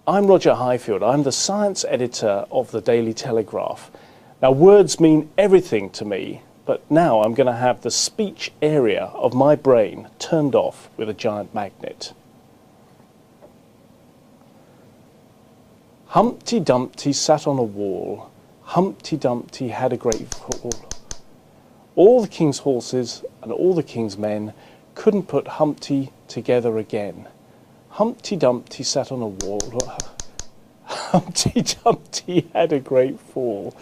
I'm Roger Highfield. I'm the science editor of the Daily Telegraph. Now, words mean everything to me, but now I'm going to have the speech area of my brain turned off with a giant magnet. Humpty Dumpty sat on a wall. Humpty Dumpty had a great fall. All the king's horses and all the king's men couldn't put Humpty together again. Humpty Dumpty sat on a wall. Humpty Dumpty had a great fall.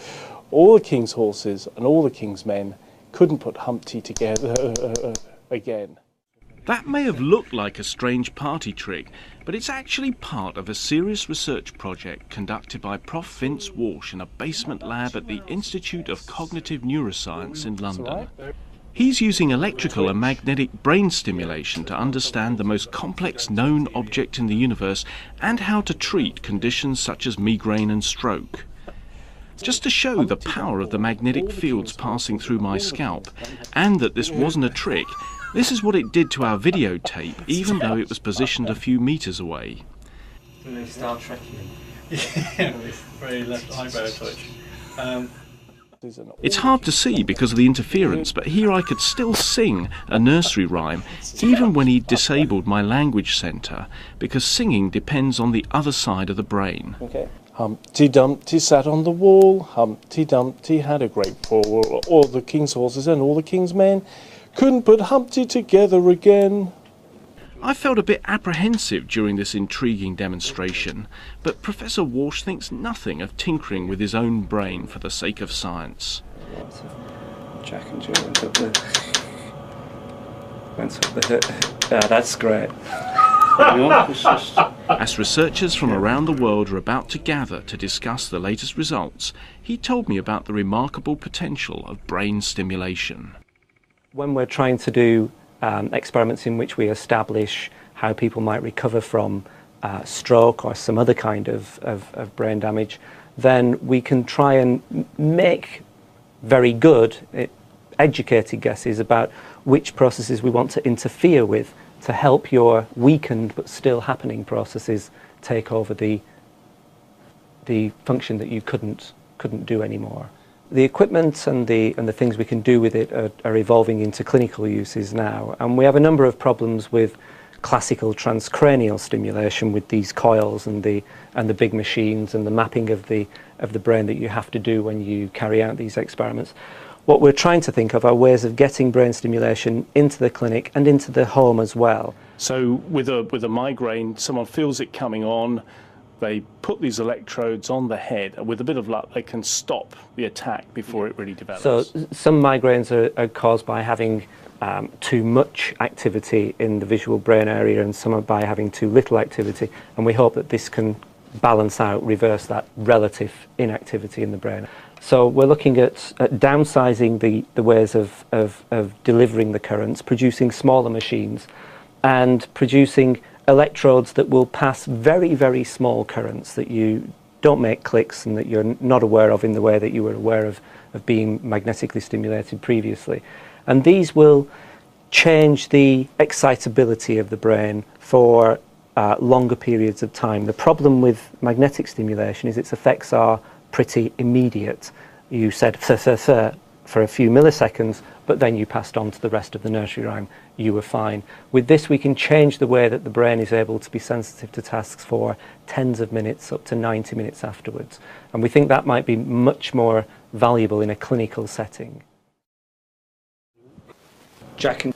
All the king's horses and all the king's men couldn't put Humpty together again. That may have looked like a strange party trick, but it's actually part of a serious research project conducted by Prof Vince Walsh in a basement lab at the Institute of Cognitive Neuroscience in London. He's using electrical and magnetic brain stimulation to understand the most complex known object in the universe and how to treat conditions such as migraine and stroke. Just to show the power of the magnetic fields passing through my scalp, and that this wasn't a trick, this is what it did to our videotape, even though it was positioned a few metres away. Star Trek. Yeah, very left eyebrow touch. It's hard to see because of the interference, but here I could still sing a nursery rhyme, even when he disabled my language centre, because singing depends on the other side of the brain. Okay. Humpty Dumpty sat on the wall. Humpty Dumpty had a great fall. All the king's horses and all the king's men couldn't put Humpty together again. I felt a bit apprehensive during this intriguing demonstration, but Professor Walsh thinks nothing of tinkering with his own brain for the sake of science. Jack and Jill went up the that's great. As researchers from around the world are about to gather to discuss the latest results, he told me about the remarkable potential of brain stimulation. When we're trying to do experiments in which we establish how people might recover from stroke or some other kind of brain damage, then we can try and make very good, educated guesses about which processes we want to interfere with to help your weakened but still happening processes take over the function that you couldn't do anymore. The equipment and the things we can do with it are evolving into clinical uses now, and we have a number of problems with classical transcranial stimulation with these coils and the big machines and the mapping of the brain that you have to do when you carry out these experiments. What we're trying to think of are ways of getting brain stimulation into the clinic and into the home as well. So with a migraine, someone feels it coming on. They put these electrodes on the head, and with a bit of luck, they can stop the attack before it really develops. So some migraines are caused by having too much activity in the visual brain area, and some are by having too little activity. And we hope that this can balance out, reverse that relative inactivity in the brain. So we're looking at downsizing the ways of delivering the currents, producing smaller machines, and producing electrodes that will pass very, very small currents that you don't make clicks and that you're not aware of in the way that you were aware of being magnetically stimulated previously. And these will change the excitability of the brain for longer periods of time. The problem with magnetic stimulation is its effects are pretty immediate. You said for a few milliseconds, but then you passed on to the rest of the nursery rhyme. You were fine. With this, we can change the way that the brain is able to be sensitive to tasks for tens of minutes, up to 90 minutes afterwards. And we think that might be much more valuable in a clinical setting. Jack and